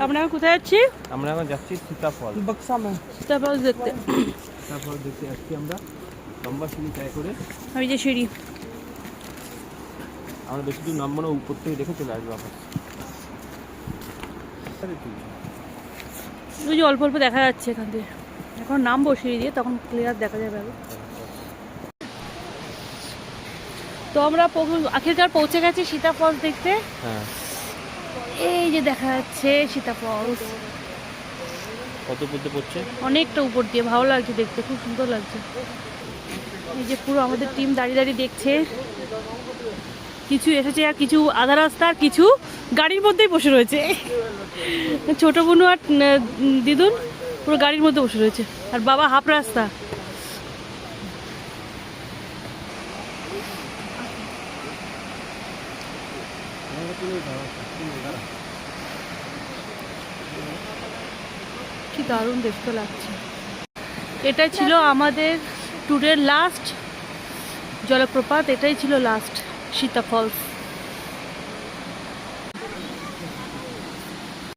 আমরা এখন কোথায় যাচ্ছি? আমরা এখন যাচ্ছি সীতাফল সীতাফল দেখতে। সীতাফল দেখতে যাচ্ছি আমরা, লম্বা সিঁড়ি ট্রাই করে। আমি যে সিঁড়ি, আমরা বেশি দূর নামবো না, উপর থেকে দেখে চলে আসবো আবার। ওই যে অল্প অল্প দেখা যাচ্ছে এখান থেকে। এখন নামবো সিঁড়ি দিয়ে, তখন ক্লিয়ার দেখা যাবে আরো। তো আমরা আখেরকার পৌঁছে গেছি সীতাফল দেখতে। হ্যাঁ, এই যে দেখা যাচ্ছে সীতাফল, কত পড়তে পড়ছে? অনেকটা উপর দিয়ে, ভালো লাগছে দেখতে, খুব সুন্দর লাগছে। এই যে পুরো আমাদের টিম দাঁড়িয়ে দাঁড়িয়ে দেখছে। কিছু এসেছে আর কিছু আধা রাস্তা, আর কিছু গাড়ির মধ্যেই বসে রয়েছে। ছোট বোনু আর দিদুন পুরো গাড়ির মধ্যে বসে রয়েছে, আর বাবা হাফ রাস্তা। কি দারুণ দেখতে লাগছে। এটা ছিল আমাদের ট্যুরের লাস্ট জলপ্রপাত, এটাই ছিল লাস্ট সীতা ফলস।